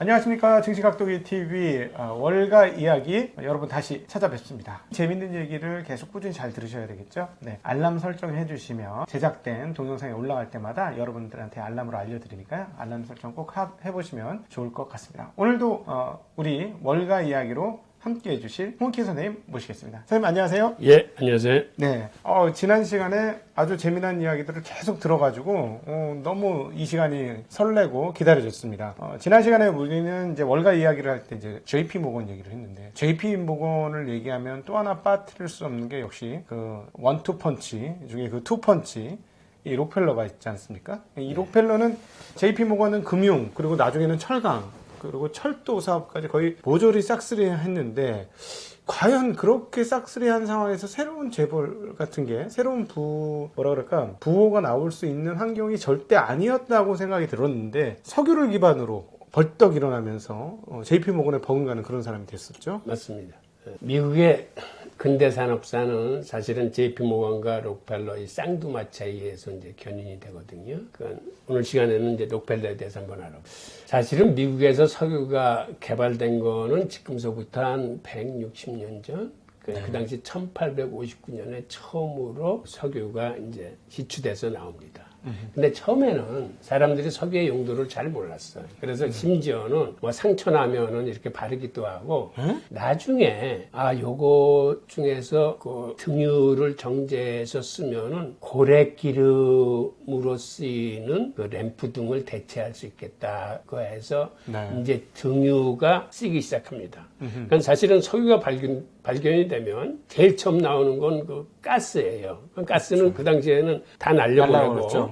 안녕하십니까. 증시각도기 TV 월가 이야기 여러분 다시 찾아뵙습니다. 재밌는 얘기를 계속 꾸준히 잘 들으셔야 되겠죠. 네, 알람 설정해 주시면 제작된 동영상이 올라갈 때마다 여러분들한테 알람으로 알려드리니까요. 알람 설정 꼭 해보시면 좋을 것 같습니다. 오늘도 우리 월가 이야기로 함께 해주실 홍키 선생님 모시겠습니다. 선생님 안녕하세요. 예, 안녕하세요. 네, 지난 시간에 아주 재미난 이야기들을 계속 들어가지고 너무 이 시간이 설레고 기다려졌습니다. 지난 시간에 우리는 이제 월가 이야기를 할 때 이제 JP 모건 얘기를 했는데 JP 모건을 얘기하면 또 하나 빠뜨릴 수 없는 게 역시 그 원투 펀치 중에 그 투 펀치. 이 록펠러가 있지 않습니까? 이 록펠러는 JP 모건은 금융 그리고 나중에는 철강 그리고 철도 사업까지 거의 모조리 싹쓸이 했는데 과연 그렇게 싹쓸이한 상황에서 새로운 재벌 같은 게 새로운 부호가 나올 수 있는 환경이 절대 아니었다고 생각이 들었는데 석유를 기반으로 벌떡 일어나면서 JP모건에 버금가는 그런 사람이 됐었죠. 맞습니다. 미국의 근대 산업사는 사실은 JP모건과 록펠러의 쌍두마차에 의해서 이제 견인이 되거든요. 그러니까 오늘 시간에는 이제 록펠러에 대해서 한번 알아보죠. 사실은 미국에서 석유가 개발된 거는 지금서부터 한 160년 전, 그 당시 1859년에 처음으로 석유가 이제 시추돼서 나옵니다. 근데 처음에는 사람들이 석유의 용도를 잘 몰랐어요. 그래서 심지어는 뭐 상처 나면은 이렇게 바르기도 하고, 나중에, 요거 중에서 그 등유를 정제해서 쓰면은 고래기름으로 쓰이는 그 램프 등을 대체할 수 있겠다고 해서 이제 등유가 쓰이기 시작합니다. 그러니까 사실은 석유가 발견이 되면 제일 처음 나오는 건 그 가스예요. 가스는 그 당시에는 다 날려보내고,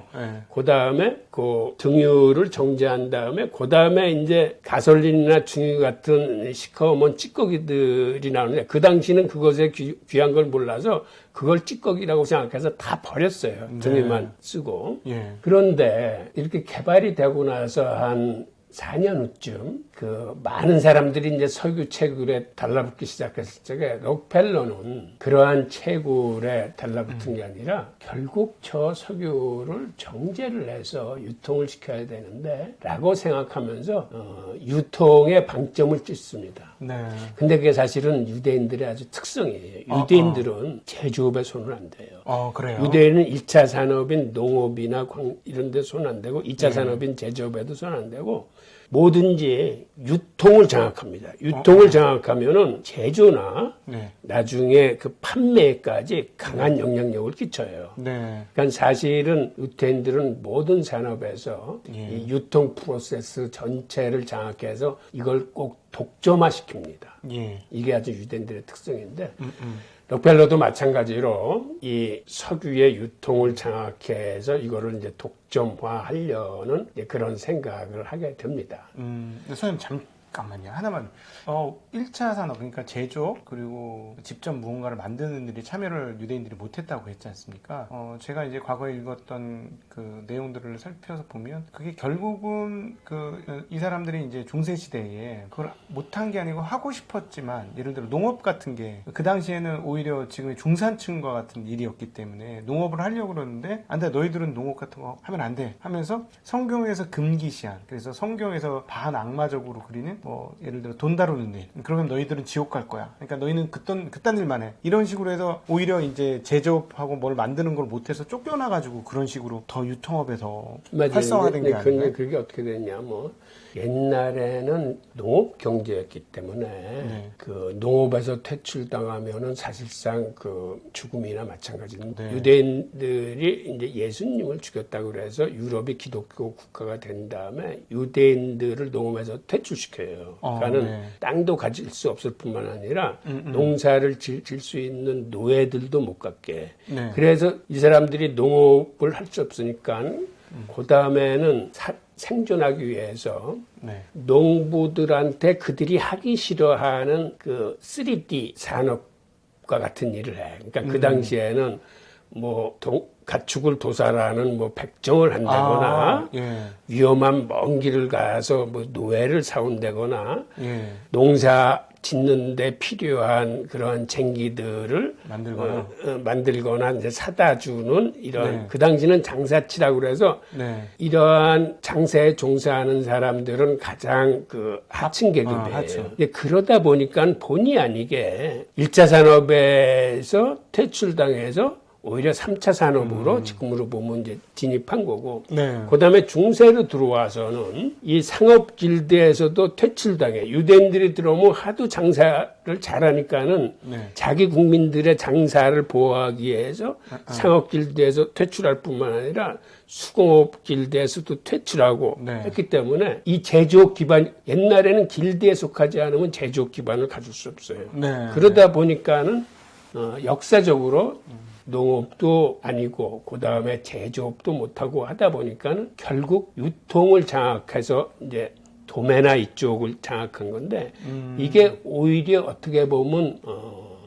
그 다음에 그 등유를 정제한 다음에, 그 다음에 이제 가솔린이나 중유 같은 시커먼 찌꺼기들이 나오는데, 그 당시는 그것에 귀한 걸 몰라서 그걸 찌꺼기라고 생각해서 다 버렸어요. 등유만 쓰고. 그런데 이렇게 개발이 되고 나서 한 4년 후쯤 그 많은 사람들이 이제 석유 채굴에 달라붙기 시작했을 적에 록펠러는 그러한 채굴에 달라붙은 게 아니라 결국 저 석유를 정제를 해서 유통을 시켜야 되는데 라고 생각하면서 유통에 방점을 찍습니다. 근데 그게 사실은 유대인들의 아주 특성이에요. 유대인들은 제조업에 손을 안 대요. 그래요? 유대인은 1차 산업인 농업이나 이런 데 손 안 대고 2차 산업인 제조업에도 손 안 대고 뭐든지 유통을 장악합니다. 유통을 장악하면은 제조나 나중에 그 판매까지 강한 영향력을 끼쳐요. 그러니까 사실은 유대인들은 모든 산업에서 이 유통 프로세스 전체를 장악해서 이걸 꼭 독점화시킵니다. 이게 아주 유대인들의 특성인데 록펠러도 마찬가지로 이 석유의 유통을 장악해서 이거를 이제 독점화하려는 그런 생각을 하게 됩니다. 선생님 잠깐만요. 하나만. 1차 산업, 그러니까 제조업, 그리고 직접 무언가를 만드는 일에 참여를 유대인들이 못했다고 했지 않습니까? 제가 이제 과거에 읽었던 그 내용들을 살펴서 보면, 그게 결국은 이 사람들이 이제 중세시대에 그걸 못한 게 아니고 하고 싶었지만, 예를 들어 농업 같은 게, 그 당시에는 오히려 지금의 중산층과 같은 일이었기 때문에 농업을 하려고 그러는데, 안 돼, 너희들은 농업 같은 거 하면 안 돼. 하면서 성경에서 금기시한, 그래서 성경에서 반악마적으로 그리는, 예를 들어 돈 다루는 일. 그러면 너희들은 지옥 갈 거야. 그러니까 너희는 그딴 일만 해. 이런 식으로 해서 오히려 이제 제조업하고 뭘 만드는 걸 못해서 쫓겨나가지고 그런 식으로 더 유통업에서 활성화된 게 아니에요. 그게 어떻게 됐냐, 옛날에는 농업 경제였기 때문에 그 농업에서 퇴출당하면은 사실상 그 죽음이나 마찬가지인데 유대인들이 이제 예수님을 죽였다고 그래서 유럽이 기독교 국가가 된 다음에 유대인들을 농업에서 퇴출시켜요. 그러니까는 땅도 가질 수 없을 뿐만 아니라 농사를 질 수 있는 노예들도 못 갖게. 그래서 이 사람들이 농업을 할 수 없으니까 그 다음에는 생존하기 위해서 농부들한테 그들이 하기 싫어하는 그 3D 산업과 같은 일을 해. 그러니까 그 당시에는 가축을 도살하는 뭐 백정을 한다거나 예. 위험한 먼 길을 가서 뭐 노예를 사온다거나 예. 농사 짓는데 필요한 그런 쟁기들을 만들거나 이제 사다 주는 이런 네. 그 당시는 장사치라고 그래서 네. 이러한 장사에 종사하는 사람들은 가장 그 하층 계급이에요. 하층. 근데 그러다 보니까 본의 아니게 1차 산업에서 퇴출당해서 오히려 3차 산업으로 지금으로 보면 이제 진입한 거고, 네. 그 다음에 중세로 들어와서는 이 상업 길드에서도 퇴출당해. 유대인들이 들어오면 하도 장사를 잘하니까는 네. 자기 국민들의 장사를 보호하기 위해서 상업 길드에서 퇴출할 뿐만 아니라 수공업 길드에서도 퇴출하고 네. 했기 때문에 이 제조업 기반, 옛날에는 길드에 속하지 않으면 제조업 기반을 가질 수 없어요. 네. 그러다 보니까는 역사적으로 농업도 아니고 그 다음에 제조업도 못하고 하다 보니까는 결국 유통을 장악해서 이제 도매나 이쪽을 장악한 건데 이게 오히려 어떻게 보면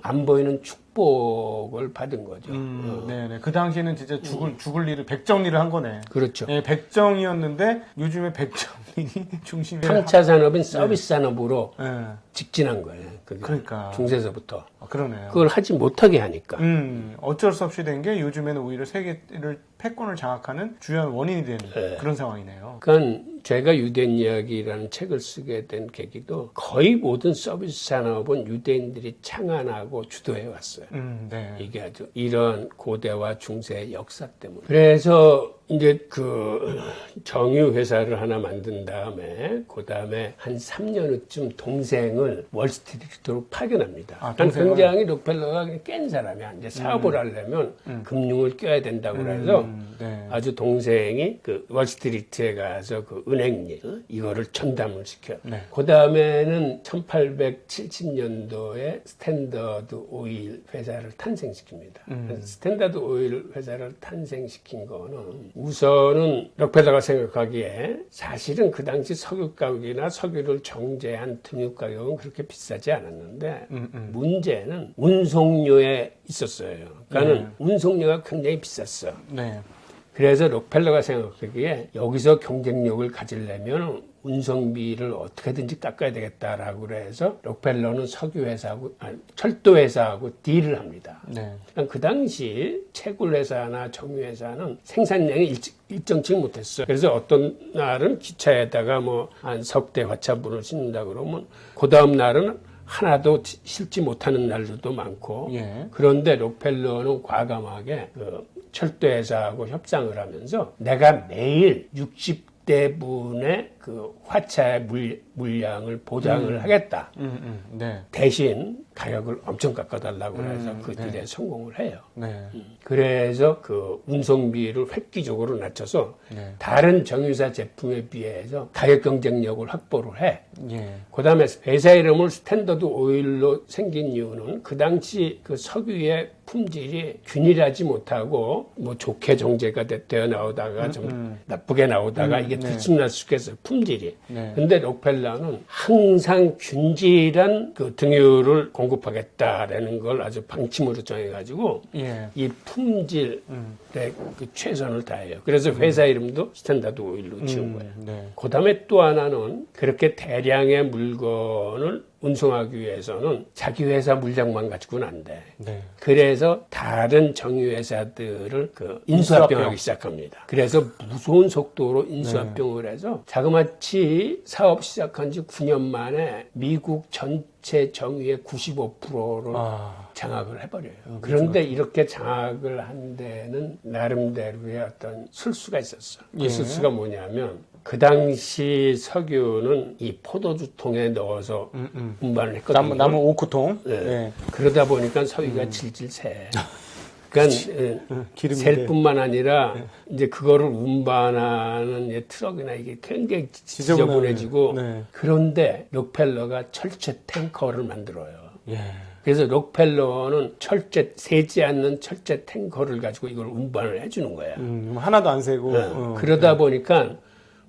안 보이는 축복을 받은 거죠. 네네. 그 당시에는 진짜 죽을 일을 백정리를 한 거네. 그렇죠. 예, 백정이었는데 요즘에 백정리 중심에 3차 산업인 서비스 산업으로 예. 직진한 거예요. 그게 그러니까. 중세서부터. 그러네요. 그걸 하지 못하게 하니까. 어쩔 수 없이 된 게 요즘에는 오히려 세계를 패권을 장악하는 주요한 원인이 되는 그런 상황이네요. 그러니까 제가 유대인 이야기라는 책을 쓰게 된 계기도 거의 모든 서비스 산업은 유대인들이 창안하고 주도해 왔어요. 네. 이게 아주 이런 고대와 중세의 역사 때문에. 그래서 이제 그 정유 회사를 하나 만든 다음에 그 다음에 한 3년 후쯤 동생을 월스트리트로 파견합니다. 아, 난 동생을? 굉장히 록펠러가 깬 사람이야. 이제 사업을 하려면 금융을 껴야 된다고 그래서 네. 아주 동생이 그 월스트리트에 가서 그 은행일 이거를 전담을 시켜요. 네. 그 다음에는 1870년도에 스탠더드 오일 회사를 탄생시킵니다. 그래서 스탠더드 오일 회사를 탄생시킨 거는 우선은 록펠러가 생각하기에 사실은 그 당시 석유 가격이나 석유를 정제한 등유 가격은 그렇게 비싸지 않았는데 문제는 운송료에 있었어요. 그러니까는 운송료가 굉장히 비쌌어. 네. 그래서 록펠러가 생각하기에 여기서 경쟁력을 가지려면 운송비를 어떻게든지 깎아야 되겠다라고 그래서 록펠러는 철도회사하고 딜을 합니다. 네. 그 당시 채굴회사나 정유회사는 생산량이 일정치 못했어요. 그래서 어떤 날은 기차에다가 뭐 한 석 대 화차분을 싣는다 그러면 그 다음 날은 하나도 실지 못하는 날들도 많고 예. 그런데 록펠러는 과감하게 그 철도회사하고 협상을 하면서 내가 매일 60대분의 그 화차의 물량을 보장을 하겠다. 네. 대신 가격을 엄청 깎아달라고 해서 그 딜에 성공을 해요. 네. 그래서 그 운송비를 획기적으로 낮춰서 네. 다른 정유사 제품에 비해서 가격 경쟁력을 확보를 해. 예. 그 다음에 회사 이름을 스탠더드 오일로 생긴 이유는 그 당시 그 석유의 품질이 균일하지 못하고 뭐 좋게 정제가 되어 나오다가 좀 나쁘게 나오다가 이게 들쑥날쑥해서 품질이. 네. 근데 록펠러는 항상 균질한 그 등유를 공급하겠다라는 걸 아주 방침으로 정해가지고 예. 이 품질에 그 최선을 다해요. 그래서 회사 이름도 스탠다드 오일로 지은 거예요. 네. 그 다음에 또 하나는 그렇게 대량의 물건을 운송하기 위해서는 자기 회사 물량만 가지고는 안 돼. 네. 그래서 다른 정유회사들을 그 인수합병하기 시작합니다. 그래서 무서운 속도로 인수합병을 해서 자그마치 사업 시작한 지 9년 만에 미국 전체 정유의 95%를 장악을 해버려요. 그런데 이렇게 장악을 한 데는 나름대로의 어떤 술수가 있었어. 그 술수가 뭐냐면 그 당시 석유는 이 포도주통에 넣어서 운반을 했거든요. 나무 오크통. 네. 네. 그러다 보니까 석유가 질질 새. 그러니까 셀 뿐만 아니라 이제 그거를 운반하는 이제 트럭이나 이게 굉장히 지저분해지고 네. 그런데 록펠러가 철제 탱커를 만들어요. 예. 그래서 록펠러는 새지 않는 철제 탱커를 가지고 이걸 운반을 해주는 거야. 하나도 안 세고. 그러다 보니까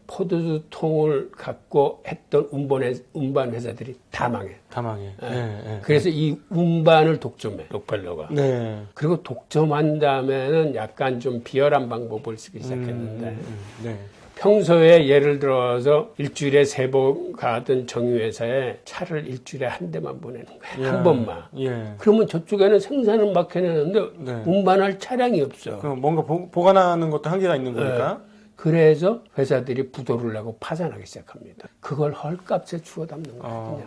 포도주통을 갖고 했던 운반 회사들이 다 망해. 다 망해. 네. 그래서 이 운반을 독점해, 록펠러가. 네. 그리고 독점한 다음에는 약간 좀 비열한 방법을 쓰기 시작했는데, 네. 평소에 예를 들어서 일주일에 3번 가던 정유회사에 차를 일주일에 한 대만 보내는 거야. 한 번만. 예. 그러면 저쪽에는 생산은 막 해내는데 네. 운반할 차량이 없어. 그럼 뭔가 보관하는 것도 한계가 있는 거니까. 그래서 회사들이 부도를 내고 파산하기 시작합니다. 그걸 헐값에 주워 담는 거야. 그냥.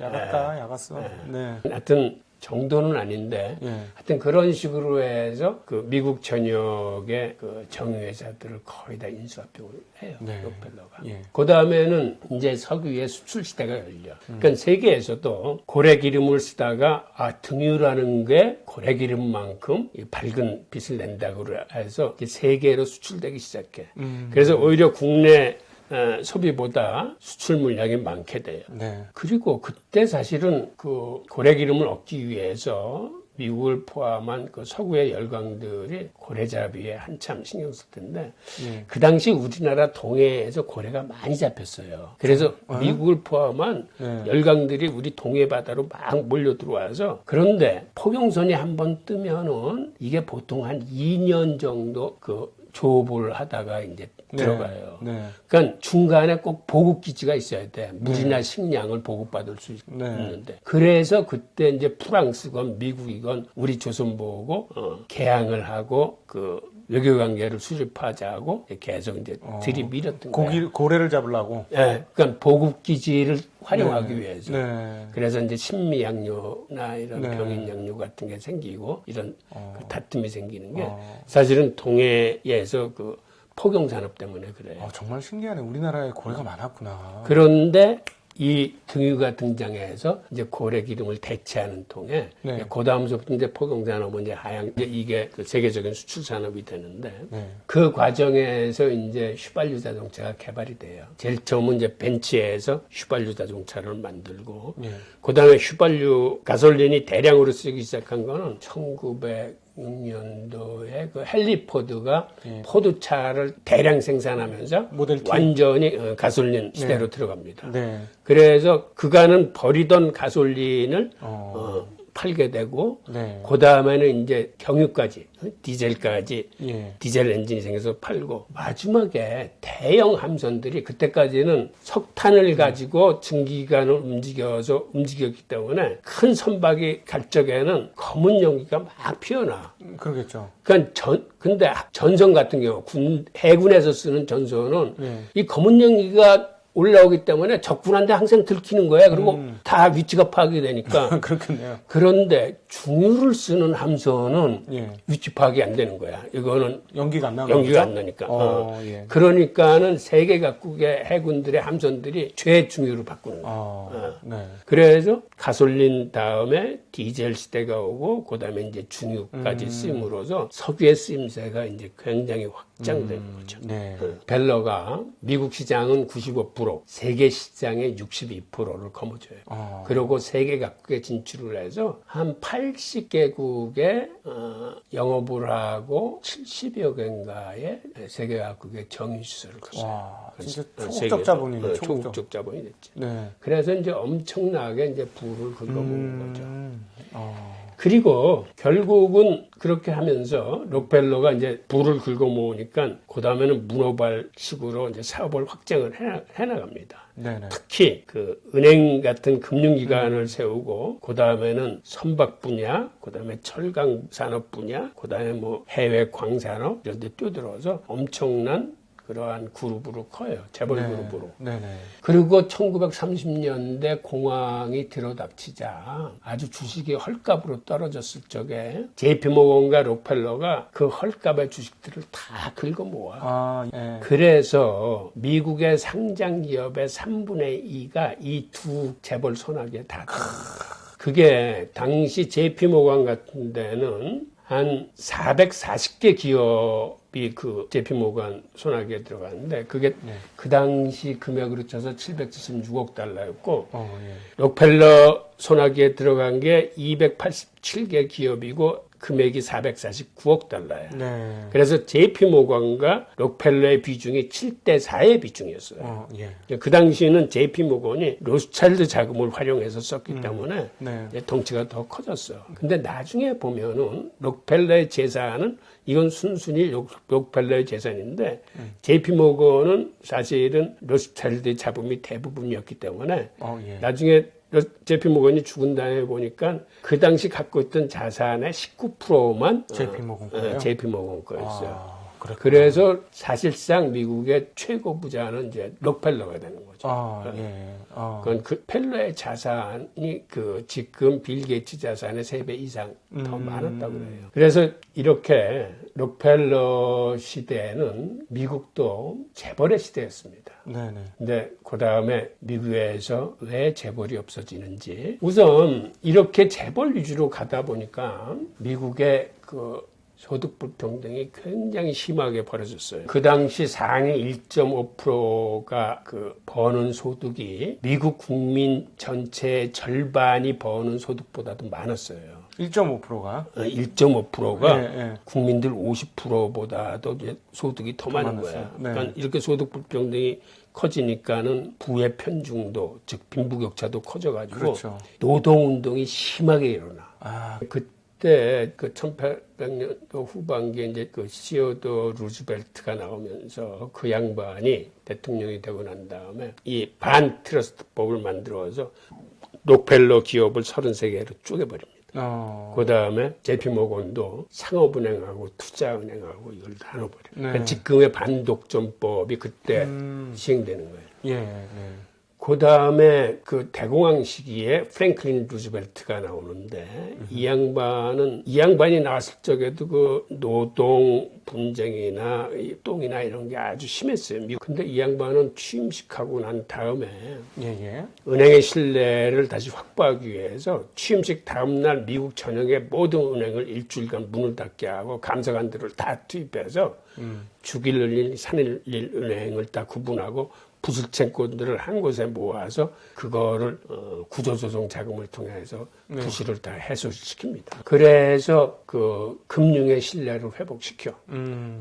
야갔다, 야갔어. 네. 하여튼 정도는 아닌데 예. 하여튼 그런 식으로 해서 그 미국 전역의 그 정유회사들을 거의 다 인수합병을 해요. 네. 록펠러가. 예. 그 다음에는 이제 석유의 수출 시대가 열려. 그러니까 세계에서도 고래기름을 쓰다가 등유라는 게 고래기름만큼 이 밝은 빛을 낸다고 해서 세계로 수출되기 시작해. 그래서 오히려 국내 소비보다 수출 물량이 많게 돼요. 네. 그리고 그때 사실은 그 고래기름을 얻기 위해서 미국을 포함한 그 서구의 열강들이 고래잡이에 한참 신경 쓸 텐데 그 당시 우리나라 동해에서 고래가 많이 잡혔어요. 그래서 미국을 포함한 열강들이 우리 동해 바다로 막 몰려 들어와서 그런데 포경선이 한번 뜨면은 이게 보통 한 2년 정도 그 조업을 하다가 이제 들어가요. 네. 그러니까 중간에 꼭 보급 기지가 있어야 돼. 물이나 식량을 보급받을 수 있는데. 그래서 그때 이제 프랑스건 미국이건 우리 조선 보고 개항을 하고 그 외교 관계를 수립하자고 계속 이제 들이밀었던 거예요. 고래를 잡으려고. 네, 그러니까 보급 기지를 활용하기 위해서. 네. 그래서 이제 신미양요나 이런 병인양요 같은 게 생기고 이런 그 다툼이 생기는 게 사실은 동해에서 그 포경 산업 때문에 그래요. 정말 신기하네. 우리나라에 고래가 많았구나. 그런데 이 등유가 등장해서 이제 고래 기름을 대체하는 통에 그 다음서부터 이제 포경 산업은 이제 하향 이게 그 세계적인 수출 산업이 되는데 그 과정에서 이제 휘발유 자동차가 개발이 돼요. 제일 처음은 이제 벤츠에서 휘발유 자동차를 만들고 그 다음에 휘발유 가솔린이 대량으로 쓰기 시작한 거는 1906년도에 그 헨리 포드가 포드차를 대량 생산하면서 모델 T. 완전히 가솔린 시대로 들어갑니다. 네. 그래서 그간은 버리던 가솔린을 팔게 되고 그 다음에는 이제 경유까지 디젤까지 디젤 엔진이 생겨서 팔고 마지막에 대형 함선들이 그때까지는 석탄을 가지고 증기관을 움직였기 때문에 큰 선박이 갈 적에는 검은 연기가 막 피어나. 그러겠죠. 그러니까 근데 전선 같은 경우 해군에서 쓰는 전선은 이 검은 연기가 올라오기 때문에 적군한테 항상 들키는 거야. 그리고 다 위치가 파악이 되니까. 그렇겠네요. 그런데 중유를 쓰는 함선은 위치 파악이 안 되는 거야. 이거는 연기가 안 나는 연기가 안 나니까. 그러니까는 세계 각국의 해군들의 함선들이 최중유를 바꾸는 거야. 그래서 가솔린 다음에 디젤 시대가 오고 그다음에 이제 중유까지 쓰임으로써 석유의 쓰임새가 이제 굉장히 확장된 거죠. 벨러가 미국 시장은 95%, 세계 시장의 62%를 거머쥐어요. 그리고 세계 각국에 진출을 해서 한 80개국에 영업을 하고 70여 개인가의 세계 각국의 정유시설을 거쳐요. 와, 진짜 초국적 자본이네. 초국적 자본이 됐죠. 그래서 이제 엄청나게 이제 부를 긁어모은 거죠. 그리고 결국은 그렇게 하면서 록펠러가 이제 부를 긁어모으니까 그 다음에는 문어발식으로 이제 사업을 확장을 해나갑니다. 특히 그 은행 같은 금융기관을 세우고 그 다음에는 선박 분야, 그 다음에 철강 산업 분야, 그 다음에 뭐 해외 광산업 이런 데 뛰어들어서 엄청난 그러한 그룹으로 커요. 재벌 그룹으로. 그리고 1930년대 공황이 들어닥치자 아주 주식이 헐값으로 떨어졌을 적에 JP모건과 록펠러가 그 헐값의 주식들을 다 긁어 모아. 그래서 미국의 상장 기업의 3분의 2가 이 두 재벌 손아귀에 다 들어요. 그게 당시 JP모건 같은 데는 한 440개 기업이 그 JP모건 손아귀에 들어갔는데 그게 그 당시 금액으로 쳐서 776억 달러였고 록펠러 손아귀에 들어간 게 287개 기업이고 금액이 449억 달러야. 네. 그래서 JP 모건과 록펠러의 비중이 7대4의 비중이었어요. 예. 그 당시에는 JP 모건이 로스차일드 자금을 활용해서 썼기 때문에 네. 덩치가 더 커졌어. 근데 나중에 보면은 록펠러의 재산은 이건 순순히 록펠러의 재산인데 JP 모건은 사실은 로스차일드 자금이 대부분이었기 때문에 예. 나중에 JP 모건이 죽은 다음에 보니까 그 당시 갖고 있던 자산의 19%만 JP 모건 거예요? JP 모건 거였어요. 그렇구나. 그래서 사실상 미국의 최고 부자는 이제 록펠러가 되는 거죠. 예. 그건 그 펠러의 자산이 그 지금 빌 게이츠 자산의 3배 이상 더 많았다고 그래요. 그래서 이렇게 록펠러 시대에는 미국도 재벌의 시대였습니다. 네네. 근데 그 다음에 미국에서 왜 재벌이 없어지는지 우선 이렇게 재벌 위주로 가다 보니까 미국의 그 소득 불평등이 굉장히 심하게 벌어졌어요. 그 당시 상위 1.5%가 그 버는 소득이 미국 국민 전체의 절반이 버는 소득보다도 많았어요. 1.5%가 1.5%가 예. 국민들 50%보다도 소득이 더 많은 많았어요. 거야. 네. 그러니까 이렇게 소득 불평등이 커지니까는 부의 편중도, 즉 빈부격차도 커져가지고 그렇죠. 노동운동이 심하게 일어나. 그때 그 1800년도 후반기에 이제 그 시어더 루즈벨트가 나오면서 그 양반이 대통령이 되고 난 다음에 이 반트러스트법을 만들어서 록펠러 기업을 33개로 쪼개버립니다. 그 다음에 JP 모건도 상업은행하고 투자은행하고 이걸 나눠버려요. 그러니까 지금의 반독점법이 그때 시행되는 거예요. 예. 그 다음에 그 대공황 시기에 프랭클린 루즈벨트가 나오는데 이 양반이 나왔을 적에도 그 노동 분쟁이나 똥이나 이런 게 아주 심했어요. 근데 이 양반은 취임식하고 난 다음에 은행의 신뢰를 다시 확보하기 위해서 취임식 다음날 미국 전역의 모든 은행을 일주일간 문을 닫게 하고 감사관들을 다 투입해서 죽일 일, 산일 은행을 다 구분하고 부실채권들을 한 곳에 모아서 그거를 구조조정 자금을 통해서 부실을 다 해소시킵니다. 그래서 그 금융의 신뢰를 회복시켜.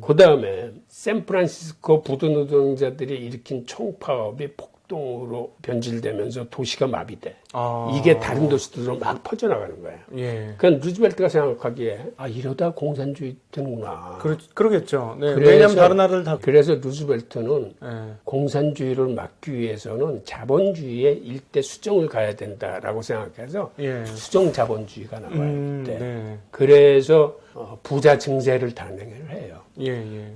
그 다음에 샌프란시스코 부도노동자들이 일으킨 총파업이 폭동으로 변질되면서 도시가 마비돼. 이게 다른 도시들로 막 퍼져나가는 거예요. 그러니까 루즈벨트가 생각하기에 이러다 공산주의 되는구나. 그러겠죠. 네. 왜냐하면 다른 나라를 다. 그래서 루즈벨트는 공산주의를 막기 위해서는 자본주의의 일대 수정을 가야 된다라고 생각해서 수정 자본주의가 나와요. 그때. 그래서 부자 증세를 단행을 해요.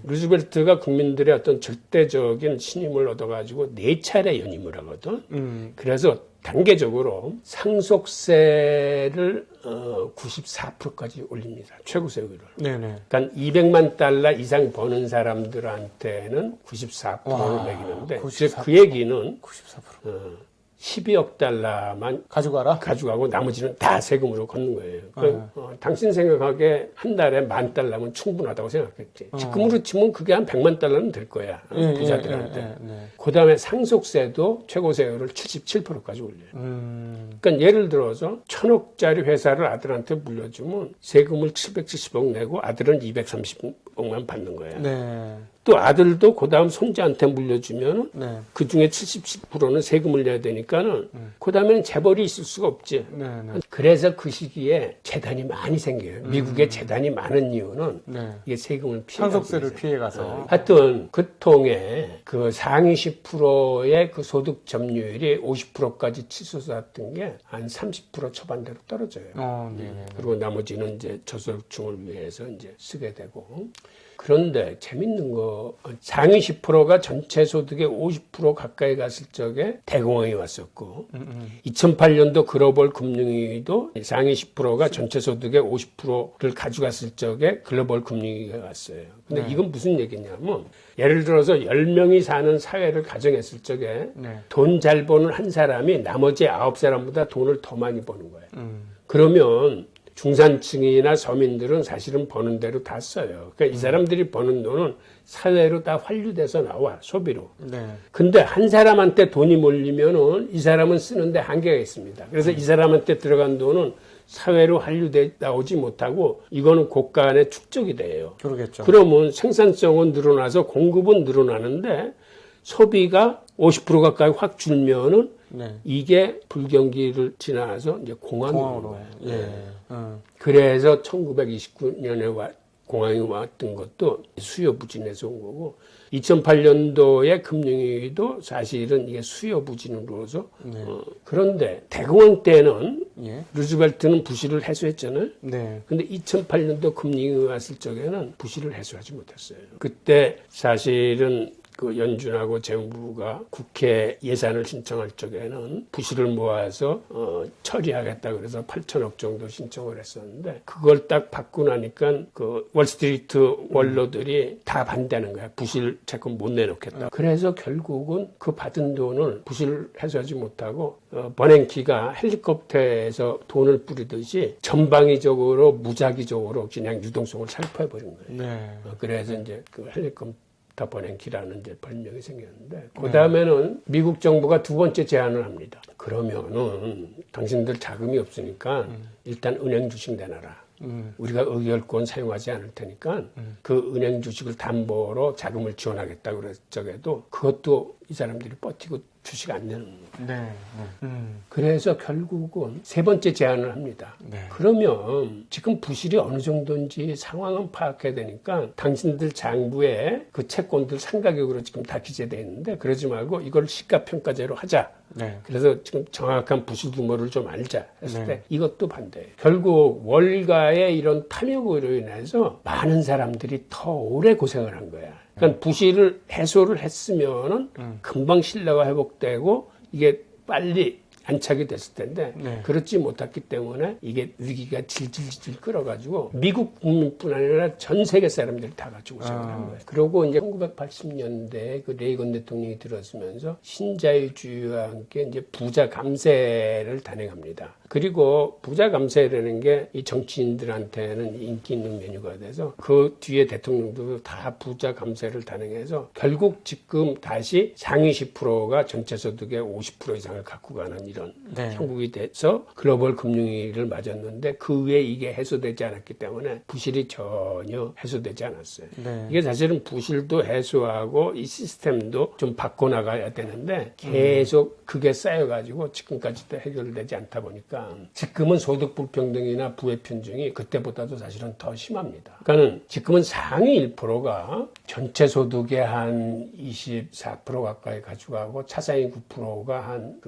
루즈벨트가 국민들의 어떤 절대적인 신임을 얻어가지고 4차례 연임을 하거든. 그래서 단계적으로 상속세를 94%까지 올립니다. 최고 세율을. 그러니까 200만 달러 이상 버는 사람들한테는 94%를 매기는데 그 얘기는 94%. 12억 달러만 가져가고 나머지는 다 세금으로 걷는 거예요. 당신 생각하기에 한 달에 10,000달러면 충분하다고 생각했지. 지금으로 치면 그게 한 100만 달러는 될 거야. 부자들한테. 그 다음에 상속세도 최고세율을 77%까지 올려요. 그러니까 예를 들어서 1,000억짜리 회사를 아들한테 물려주면 세금을 770억 내고 아들은 230억만 받는 거야. 또 아들도 그 다음 손자한테 물려주면 그 중에 77%는 세금을 내야 되니까는 그 다음에는 재벌이 있을 수가 없지. 그래서 그 시기에 재단이 많이 생겨요. 미국에 재단이 많은 이유는 이게 세금을 피해 상속세를 피해가서. 하여튼 그 통에 그 상위 10%의 그 소득 점유율이 50%까지 치솟았던 게 한 30% 초반대로 떨어져요. 그리고 나머지는 이제 저소득층을 위해서 이제 쓰게 되고. 그런데 재밌는 거 상위 10%가 전체 소득의 50% 가까이 갔을 적에 대공황이 왔었고 2008년도 글로벌 금융위기도 상위 10%가 전체 소득의 50%를 가져갔을 적에 글로벌 금융위기가 왔어요. 근데 이건 무슨 얘기냐면 예를 들어서 10명이 사는 사회를 가정했을 적에 돈 잘 버는 한 사람이 나머지 9사람보다 돈을 더 많이 버는 거예요. 그러면 중산층이나 서민들은 사실은 버는 대로 다 써요. 그러니까 이 사람들이 버는 돈은 사회로 다 환류돼서 나와, 소비로. 근데 한 사람한테 돈이 몰리면은 이 사람은 쓰는데 한계가 있습니다. 그래서 이 사람한테 들어간 돈은 사회로 한류돼 나오지 못하고 이거는 고가 안에 축적이 돼요. 그러겠죠. 그러면 생산성은 늘어나서 공급은 늘어나는데 소비가 50% 가까이 확 줄면은 네. 이게 불경기를 지나서 이제 공황으로 공황으로. 예. 그래서 1929년에 공황이 왔던 것도 수요 부진에서 온 거고 2008년도에 금융위기도 사실은 이게 수요 부진으로서 그런데 대공황 때는 예. 루즈벨트는 부실을 해소했잖아요. 네. 근데 2008년도 금융위기 왔을 적에는 부실을 해소하지 못했어요. 그때 사실은 그 연준하고 정부가 국회 예산을 신청할 적에는 부실을 모아서 처리하겠다 그래서 8천억 정도 신청을 했었는데 그걸 딱 받고 나니까 그 월스트리트 원로들이 다 반대하는 거야. 부실 채권 못 내놓겠다. 그래서 결국은 그 받은 돈을 부실 해소하지 못하고 버냉키가 헬리콥터에서 돈을 뿌리듯이 전방위적으로 무작위적으로 그냥 유동성을 살포해버린 거예요. 네. 그래서 이제 그 헬리콥터 버냉키라는 이제 별명이 생겼는데 그 다음에는 미국 정부가 두 번째 제안을 합니다. 그러면은 당신들 자금이 없으니까 일단 은행 주식 내놔라. 우리가 의결권 사용하지 않을 테니까 그 은행 주식을 담보로 자금을 지원하겠다 그랬 적에도 그것도 이 사람들이 버티고 주식 안 내는 거예요. 네. 그래서 결국은 세 번째 제안을 합니다. 네. 그러면 지금 부실이 어느 정도인지 상황은 파악해야 되니까 당신들 장부에 그 채권들 상가격으로 지금 다 기재되어 있는데 그러지 말고 이걸 시가평가제로 하자. 네. 그래서 지금 정확한 부실 규모를 좀 알자 했을 네. 때 이것도 반대예요. 결국 월가의 이런 탐욕으로 인해서 많은 사람들이 더 오래 고생을 한 거야. 그러니까 부실을 해소를 했으면은 금방 신뢰가 회복되고 이게 빨리 안착이 됐을 텐데 네. 그렇지 못했기 때문에 이게 위기가 질질질 끌어가지고 미국 국민뿐 아니라 전 세계 사람들이 다 같이 고생을 한 거예요. 그리고 이제 1980년대에 그 레이건 대통령이 들어서면서 신자유주의와 함께 이제 부자 감세를 단행합니다. 그리고 부자 감세라는 게 이 정치인들한테는 인기 있는 메뉴가 돼서 그 뒤에 대통령도 다 부자 감세를 단행해서 결국 지금 다시 상위 10%가 전체 소득의 50% 이상을 갖고 가는 이런 네. 형국이 돼서 글로벌 금융위기를 맞았는데 그 후에 이게 해소되지 않았기 때문에 부실이 전혀 해소되지 않았어요. 네. 이게 사실은 부실도 해소하고 이 시스템도 좀 바꿔나가야 되는데 계속 그게 쌓여가지고 지금까지도 해결되지 않다 보니까 지금은 소득 불평등이나 부의 편중이 그때보다도 사실은 더 심합니다. 그러니까 지금은 상위 1%가 전체 소득의 한 24% 가까이 가져가고 차상위 9%가 한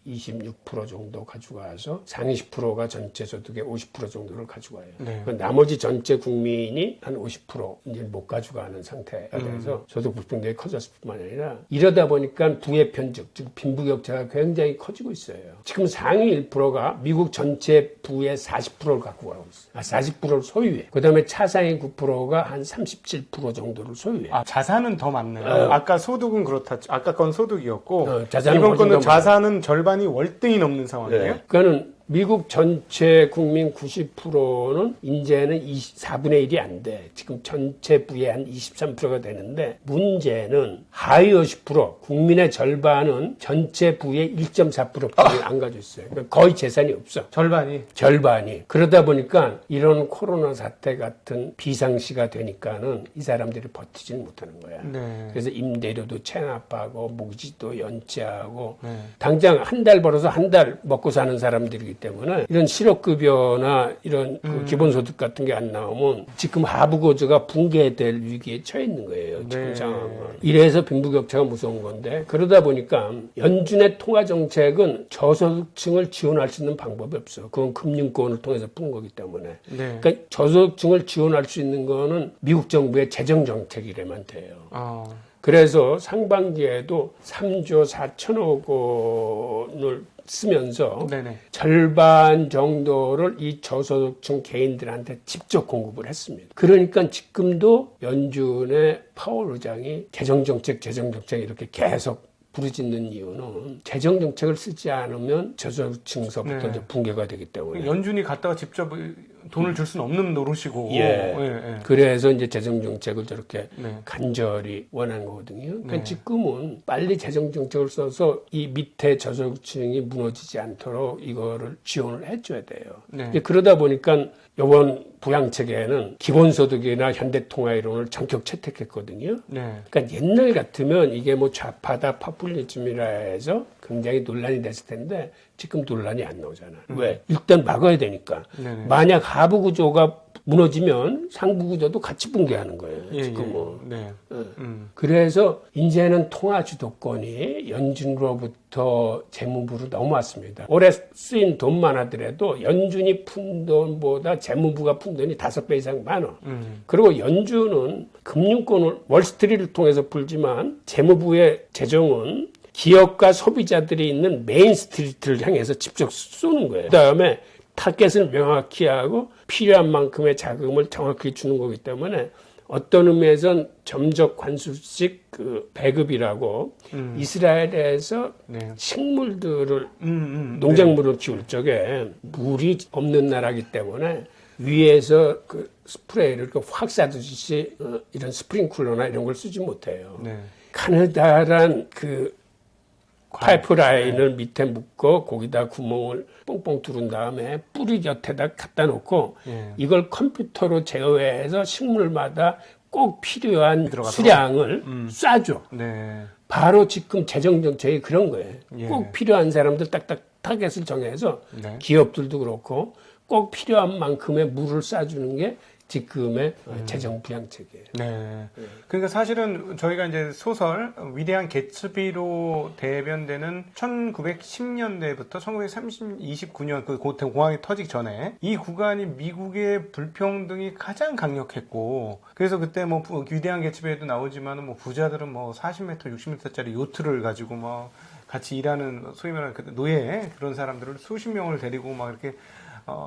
26% 정도 가져가서 상위 10%가 전체 소득의 50% 정도를 가져가요. 네. 그러니까 나머지 전체 국민이 한 50% 이제 못 가져가는 상태가 돼서 소득 불평등이 커졌을 뿐만 아니라 이러다 보니까 부의 편중, 즉 빈부격차가 굉장히 커지고 있어요. 지금 상위 1%가 미국 전체 부의 40%를 갖고 가고 있어요. 40%를 소유해. 그 다음에 차상위 9%가 한 37% 정도를 소유해. 자산은 더 많네요. 아까 소득은 그렇다. 아까 건 소득이었고 자산은 이번 훨씬 거는 더 자산은 절반이 월등히 넘는 상황이에요. 네. 그러니까는 미국 전체 국민 90%는 이제는 4분의 1이 안 돼. 지금 전체 부의 한 23%가 되는데 문제는 하위 50% 국민의 절반은 전체 부의 1.4%뿐이 안 가지고 있어요. 그러니까 거의 재산이 없어. 절반이. 그러다 보니까 이런 코로나 사태 같은 비상시가 되니까는 이 사람들이 버티지는 못하는 거야. 네. 그래서 임대료도 체납하고 묵지도 연체하고 네. 당장 한 달 벌어서 한 달 먹고 사는 사람들이기 때문에 이런 실업급여나 이런 그 기본소득 같은 게 안 나오면 지금 하부구조가 붕괴될 위기에 처해 있는 거예요. 지금 네. 상황은. 이래서 빈부격차가 무서운 건데 그러다 보니까 연준의 통화정책은 저소득층을 지원할 수 있는 방법이 없어. 그건 금융권을 통해서 푼 거기 때문에. 네. 그러니까 저소득층을 지원할 수 있는 거는 미국 정부의 재정정책이래만 돼요. 그래서 상반기에도 3조 4천억 원을 쓰면서 네네. 절반 정도를 이 저소득층 개인들한테 직접 공급을 했습니다. 그러니까 지금도 연준의 파월 의장이 재정정책 이렇게 계속 부르짖는 이유는 재정 정책을 쓰지 않으면 저소득층서부터 네. 이제 붕괴가 되기 때문에. 연준이 갔다가 직접 돈을 줄 수는 없는 노릇이고. 예. 예. 그래서 이제 재정 정책을 저렇게 네. 간절히 원하는 거거든요. 그러니까 네. 지금은 빨리 재정 정책을 써서 이 밑에 저소득층이 무너지지 않도록 이거를 지원을 해줘야 돼요. 네. 이제 그러다 보니까 이번 부양책에는 기본소득이나 현대통화이론을 전격 채택했거든요. 네. 그러니까 옛날 같으면 이게 뭐 좌파다 파퓰리즘이라 해서 굉장히 논란이 됐을 텐데 지금 논란이 안 나오잖아요. 왜? 일단 막아야 되니까. 네네. 만약 하부 구조가 무너지면 상부 구조도 같이 붕괴하는 거예요. 예, 지금은. 예. 네. 그래서 이제는 통화 주도권이 연준으로부터 재무부로 넘어왔습니다. 올해 쓰인 돈만 하더라도 연준이 푼 돈보다 재무부가 푼 돈이 5배 이상 많아. 그리고 연준은 금융권을 월스트리트를 통해서 풀지만 재무부의 재정은 기업과 소비자들이 있는 메인스트리트를 향해서 직접 쏘는 거예요. 그다음에 타겟을 명확히 하고 필요한 만큼의 자금을 정확히 주는 거기 때문에 어떤 의미에선 점적 관수식 그 배급이라고 이스라엘에서 네. 식물들을 농작물을 키울 적에 물이 없는 나라이기 때문에 위에서 그 스프레이를 확 쏴주듯이 이런 스프링쿨러나 이런 걸 쓰지 못해요. 네. 가느다란 그 파이프라인을 밑에 묶어 거기다 구멍을 뽕뽕 뚫은 다음에 뿌리 곁에다 갖다 놓고 예. 이걸 컴퓨터로 제어해서 식물마다 꼭 필요한 들어가도록? 수량을 쏴줘. 네. 바로 지금 재정정책이 그런 거예요. 예. 꼭 필요한 사람들 딱딱 타겟을 정해서 네. 기업들도 그렇고 꼭 필요한 만큼의 물을 쏴주는 게 지금의 재정 부양책이에요. 네. 그러니까 사실은 저희가 이제 소설 위대한 개츠비로 대변되는 1910년대부터 1929년 그 공항이 터지기 전에 이 구간이 미국의 불평등이 가장 강력했고 그래서 그때 뭐 위대한 개츠비에도 나오지만은 뭐 부자들은 뭐 40m, 60m짜리 요트를 가지고 뭐 같이 일하는 소위 말하는 그 노예 그런 사람들을 수십 명을 데리고 막 이렇게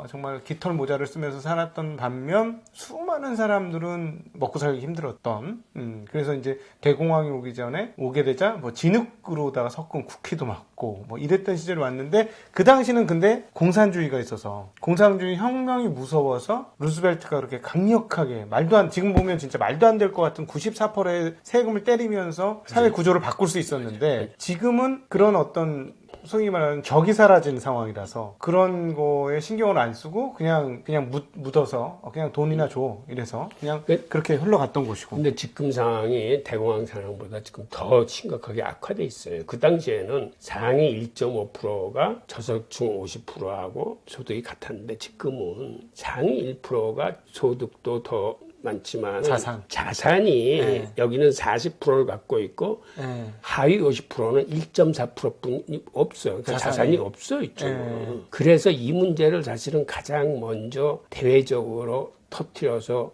정말 깃털 모자를 쓰면서 살았던 반면 수많은 사람들은 먹고 살기 힘들었던 그래서 이제 대공황이 오게 되자 뭐 진흙으로다가 섞은 쿠키도 맞고 뭐 이랬던 시절이 왔는데 그 당시는 근데 공산주의가 있어서 공산주의 혁명이 무서워서 루스벨트가 그렇게 강력하게 지금 보면 진짜 말도 안 될 것 같은 94%의 세금을 때리면서 사회 구조를 바꿀 수 있었는데 지금은 그런 어떤 소위 말하는 적이 사라진 상황이라서 그런 거에 신경을 안 쓰고 그냥 묻어서 그냥 돈이나 줘 이래서 그냥 그렇게 흘러갔던 곳이고. 근데 지금 상황이 대공황 상황보다 지금 더 심각하게 악화돼 있어요. 그 당시에는 상위 1.5%가 저소득층 50%하고 소득이 같았는데 지금은 상위 1%가 소득도 더 많지만 자산이 네. 여기는 40%를 갖고 있고 네. 하위 50%는 1.4%뿐이 없어요. 그러니까 자산이 없어 있죠. 네. 그래서 이 문제를 사실은 가장 먼저 대외적으로 터뜨려서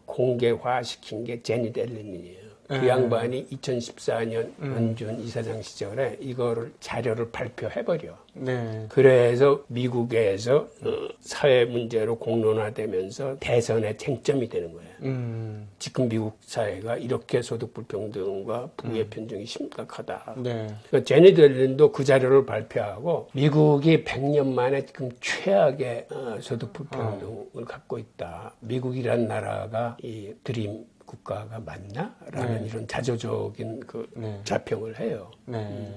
공개화시킨 게 제니 델린이에요. 그 양반이 2014년 연준 이사장 시절에 이거를 자료를 발표해버려. 네. 그래서 미국에서 사회 문제로 공론화되면서 대선의 쟁점이 되는 거예요. 지금 미국 사회가 이렇게 소득 불평등과 부의 편중이 심각하다. 네. 그러니까 제니 델린도 그 자료를 발표하고 미국이 100년 만에 지금 최악의 소득 불평등을 갖고 있다. 미국이란 나라가 이 드림 국가가 맞나? 라는 이런 자조적인 그 자평을 해요. 네.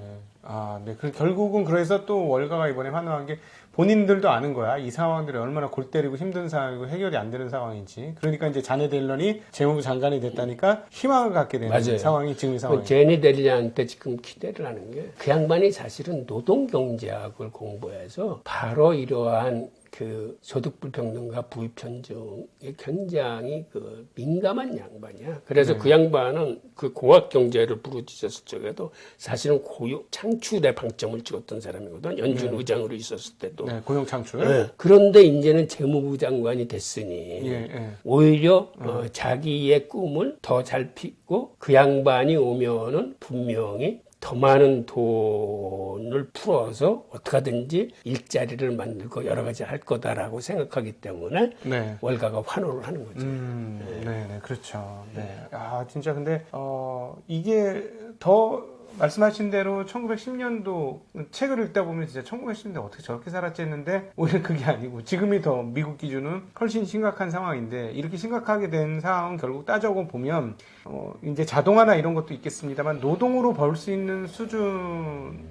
네. 결국은 그래서 또 월가가 이번에 환호한 게 본인들도 아는 거야. 이 상황들이 얼마나 골 때리고 힘든 상황이고 해결이 안 되는 상황인지. 그러니까 이제 자네 델런이 재무부 장관이 됐다니까 희망을 갖게 되는 맞아요. 상황이 지금 이 상황이에요. 제니 델린한테 지금 기대를 하는 게 그 양반이 사실은 노동경제학을 공부해서 바로 이러한 그 소득 불평등과 부의 편중에 굉장히 그 민감한 양반이야. 그래서 그 양반은 그 공학 경제를 부르짖었을 적에도 사실은 고용 창출에 방점을 찍었던 사람이거든. 연준 의장으로 있었을 때도. 네, 고용 창출. 네. 그런데 이제는 재무부 장관이 됐으니 오히려 자기의 꿈을 더 잘 피고 그 양반이 오면은 분명히 더 많은 돈을 풀어서 어떻게든지 일자리를 만들고 여러 가지 할 거다라고 생각하기 때문에 월가가 환호를 하는 거죠. 네, 그렇죠. 네. 진짜 근데 이게 더 말씀하신 대로 1910년도 책을 읽다 보면 진짜 1910년대 어떻게 저렇게 살았지 했는데 오히려 그게 아니고 지금이 더 미국 기준은 훨씬 심각한 상황인데 이렇게 심각하게 된 상황은 결국 따져보면 이제 자동화나 이런 것도 있겠습니다만 노동으로 벌 수 있는 수준은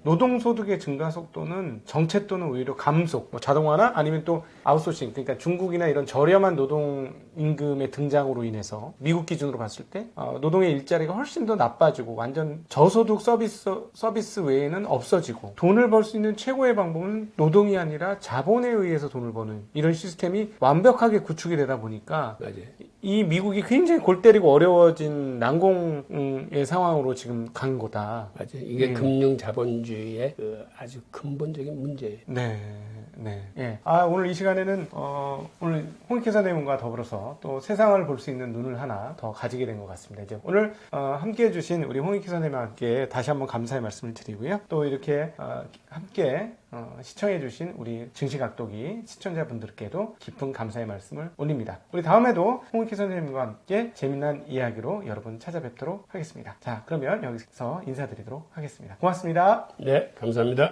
노동소득의 증가 속도는 정체 또는 오히려 감속, 자동화나 아니면 또 아웃소싱, 그러니까 중국이나 이런 저렴한 노동 임금의 등장으로 인해서 미국 기준으로 봤을 때 노동의 일자리가 훨씬 더 나빠지고 완전 저소득 서비스 외에는 없어지고 돈을 벌 수 있는 최고의 방법은 노동이 아니라 자본에 의해서 돈을 버는 이런 시스템이 완벽하게 구축이 되다 보니까 맞아요. 이 미국이 굉장히 골 때리고 어려워진 난공의 상황으로 지금 간 거다. 맞아요. 이게 금융 자본주의의 그 아주 근본적인 문제예요. 네, 네. 예. 오늘 이 시간에는, 오늘 홍익회 선생님과 더불어서 또 세상을 볼 수 있는 눈을 하나 더 가지게 된 것 같습니다. 이제 오늘, 함께 해주신 우리 홍익회 선생님과 함께 다시 한번 감사의 말씀을 드리고요. 또 이렇게, 함께, 시청해주신 우리 증시각도기 시청자분들께도 깊은 감사의 말씀을 올립니다. 우리 다음에도 홍익회 선생님과 함께 재미난 이야기로 여러분 찾아뵙도록 하겠습니다. 자, 그러면 여기서 인사드리도록 하겠습니다. 고맙습니다. 네, 감사합니다.